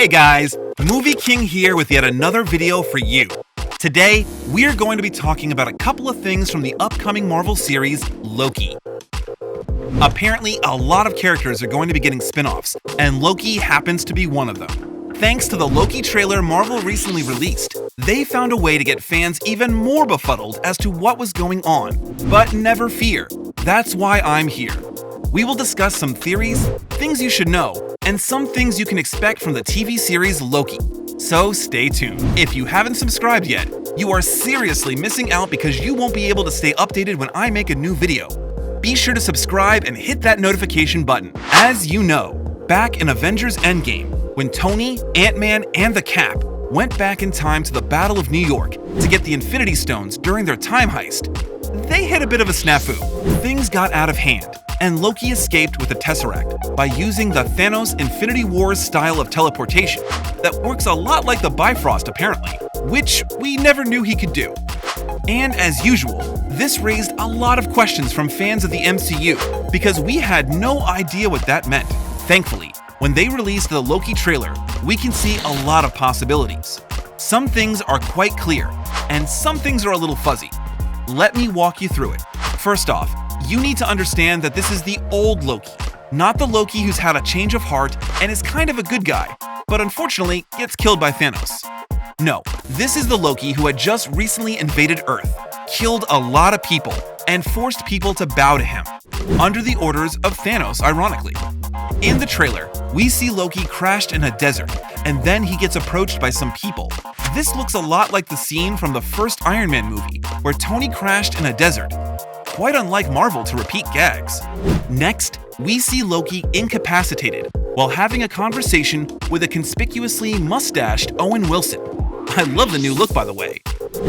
Hey guys, Movie King here with yet another video for you. Today, we're going to be talking about a couple of things from the upcoming Marvel series, Loki. Apparently, a lot of characters are going to be getting spin-offs, and Loki happens to be one of them. Thanks to the Loki trailer Marvel recently released, they found a way to get fans even more befuddled as to what was going on. But never fear, that's why I'm here. We will discuss some theories, things you should know, and some things you can expect from the TV series Loki. So stay tuned. If you haven't subscribed yet, you are seriously missing out because you won't be able to stay updated when I make a new video. Be sure to subscribe and hit that notification button. As you know, back in Avengers Endgame, when Tony, Ant-Man, and the Cap went back in time to the Battle of New York to get the Infinity Stones during their time heist, they hit a bit of a snafu. Things got out of hand, and Loki escaped with the Tesseract by using the Thanos Infinity Wars style of teleportation that works a lot like the Bifrost apparently, which we never knew he could do. And as usual, this raised a lot of questions from fans of the MCU because we had no idea what that meant. Thankfully, when they released the Loki trailer, we can see a lot of possibilities. Some things are quite clear, and some things are a little fuzzy. Let me walk you through it. First off, you need to understand that this is the old Loki, not the Loki who's had a change of heart and is kind of a good guy, but unfortunately gets killed by Thanos. No, this is the Loki who had just recently invaded Earth, killed a lot of people, and forced people to bow to him, under the orders of Thanos, ironically. In the trailer, we see Loki crashed in a desert, and then he gets approached by some people. This looks a lot like the scene from the first Iron Man movie, where Tony crashed in a desert. Quite unlike Marvel to repeat gags. Next, we see Loki incapacitated while having a conversation with a conspicuously mustached Owen Wilson. I love the new look, by the way.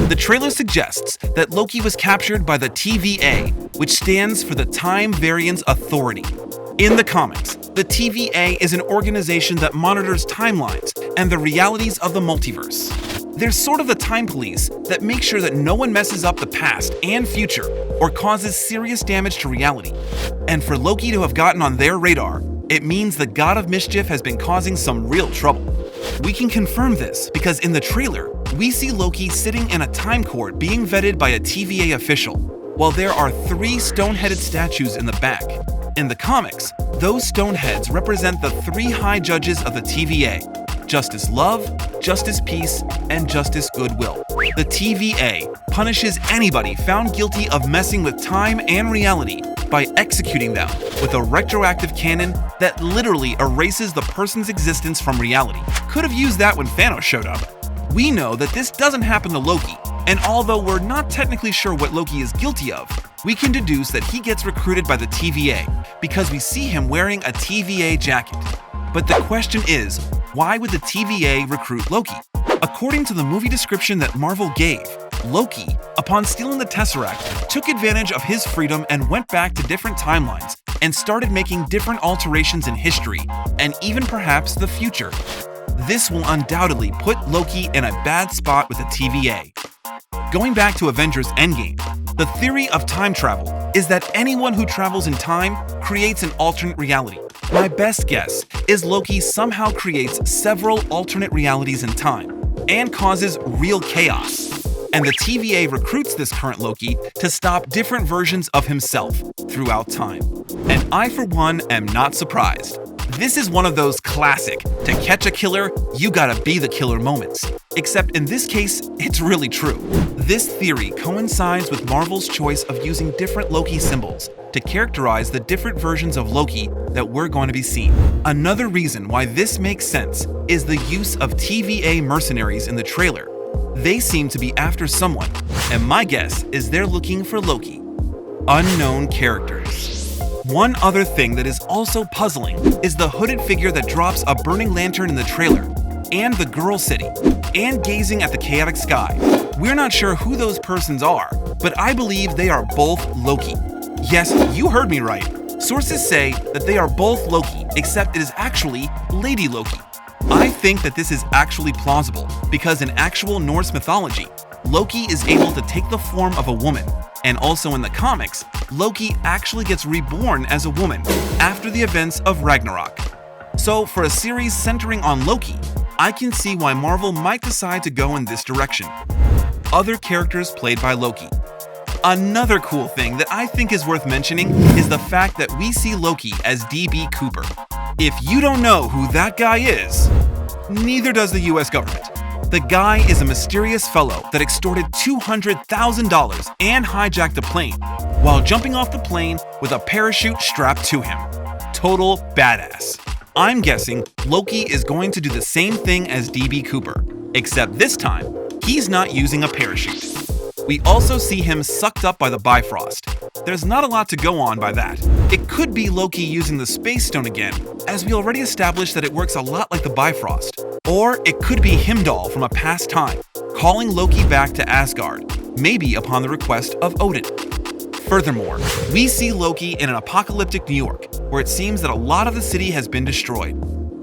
The trailer suggests that Loki was captured by the TVA, which stands for the Time Variance Authority. In the comics, the TVA is an organization that monitors timelines and the realities of the multiverse. They're sort of the time police that make sure that no one messes up the past and future or causes serious damage to reality. And for Loki to have gotten on their radar, it means the God of Mischief has been causing some real trouble. We can confirm this because in the trailer, we see Loki sitting in a time court being vetted by a TVA official, while there are 3 stone-headed statues in the back. In the comics, those stone heads represent the 3 high judges of the TVA: Justice Love, Justice Peace, and Justice Goodwill. The TVA punishes anybody found guilty of messing with time and reality by executing them with a retroactive canon that literally erases the person's existence from reality. Could have used that when Thanos showed up. We know that this doesn't happen to Loki, and although we're not technically sure what Loki is guilty of, we can deduce that he gets recruited by the TVA because we see him wearing a TVA jacket. But the question is, why would the TVA recruit Loki? According to the movie description that Marvel gave, Loki, upon stealing the Tesseract, took advantage of his freedom and went back to different timelines and started making different alterations in history, and even perhaps the future. This will undoubtedly put Loki in a bad spot with the TVA. Going back to Avengers Endgame, the theory of time travel is that anyone who travels in time creates an alternate reality. My best guess is Loki somehow creates several alternate realities in time and causes real chaos. And the TVA recruits this current Loki to stop different versions of himself throughout time. And I, for one, am not surprised. This is one of those classic, to catch a killer, you gotta be the killer moments. Except in this case, it's really true. This theory coincides with Marvel's choice of using different Loki symbols to characterize the different versions of Loki that we're going to be seeing. Another reason why this makes sense is the use of TVA mercenaries in the trailer. They seem to be after someone, and my guess is they're looking for Loki. Unknown characters. One other thing that is also puzzling is the hooded figure that drops a burning lantern in the trailer, and the girl sitting, and gazing at the chaotic sky. We're not sure who those persons are, but I believe they are both Loki. Yes, you heard me right. Sources say that they are both Loki, except it is actually Lady Loki. I think that this is actually plausible, because in actual Norse mythology, Loki is able to take the form of a woman, and also in the comics, Loki actually gets reborn as a woman after the events of Ragnarok. So for a series centering on Loki, I can see why Marvel might decide to go in this direction. Other characters played by Loki. Another cool thing that I think is worth mentioning is the fact that we see Loki as D.B. Cooper. If you don't know who that guy is, neither does the US government. The guy is a mysterious fellow that extorted $200,000 and hijacked a plane while jumping off the plane with a parachute strapped to him. Total badass. I'm guessing Loki is going to do the same thing as D.B. Cooper, except this time, he's not using a parachute. We also see him sucked up by the Bifrost. There's not a lot to go on by that. It could be Loki using the Space Stone again, as we already established that it works a lot like the Bifrost. Or it could be Heimdall from a past time, calling Loki back to Asgard, maybe upon the request of Odin. Furthermore, we see Loki in an apocalyptic New York, where it seems that a lot of the city has been destroyed.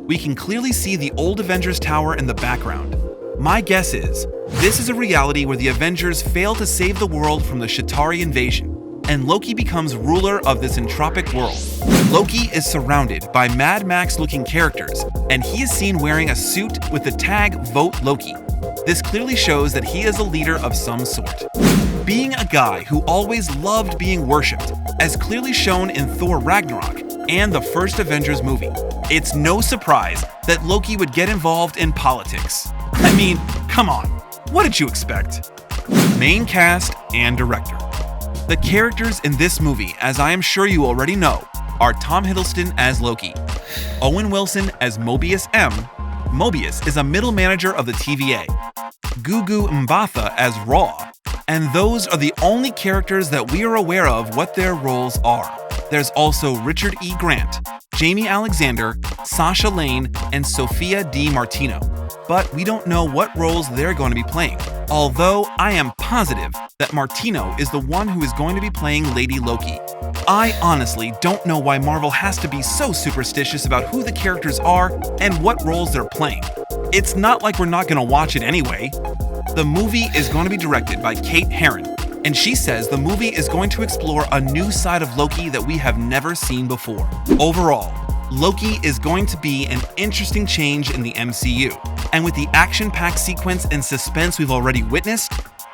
We can clearly see the old Avengers Tower in the background. My guess is, this is a reality where the Avengers fail to save the world from the Chitauri invasion, and Loki becomes ruler of this entropic world. Loki is surrounded by Mad Max-looking characters, and he is seen wearing a suit with the tag Vote Loki. This clearly shows that he is a leader of some sort. Being a guy who always loved being worshipped, as clearly shown in Thor Ragnarok and the first Avengers movie, it's no surprise that Loki would get involved in politics. I mean, come on, what did you expect? Main cast and director. The characters in this movie, as I am sure you already know, are Tom Hiddleston as Loki, Owen Wilson as Mobius M. Mobius is a middle manager of the TVA, Gugu Mbatha as Raw, and those are the only characters that we are aware of what their roles are. There's also Richard E. Grant, Jamie Alexander, Sasha Lane, and Sophia Di Martino, but we don't know what roles they're going to be playing, although I am positive that Martino is the one who is going to be playing Lady Loki. I honestly don't know why Marvel has to be so superstitious about who the characters are and what roles they're playing. It's not like we're not going to watch it anyway. The movie is going to be directed by Kate Herron, and she says the movie is going to explore a new side of Loki that we have never seen before. Overall, Loki is going to be an interesting change in the MCU, and with the action-packed sequence and suspense we've already witnessed,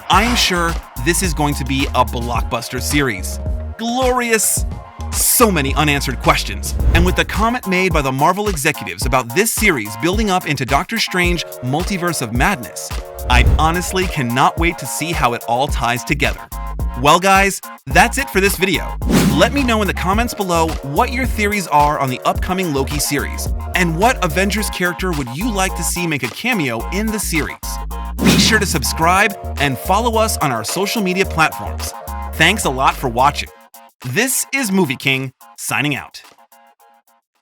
I am sure this is going to be a blockbuster series. Glorious! So many unanswered questions, and with the comment made by the Marvel executives about this series building up into Doctor Strange Multiverse of Madness, I honestly cannot wait to see how it all ties together. Well guys, that's it for this video. Let me know in the comments below what your theories are on the upcoming Loki series, and what Avengers character would you like to see make a cameo in the series. Be sure to subscribe and follow us on our social media platforms. Thanks a lot for watching. This is Movie King, signing out.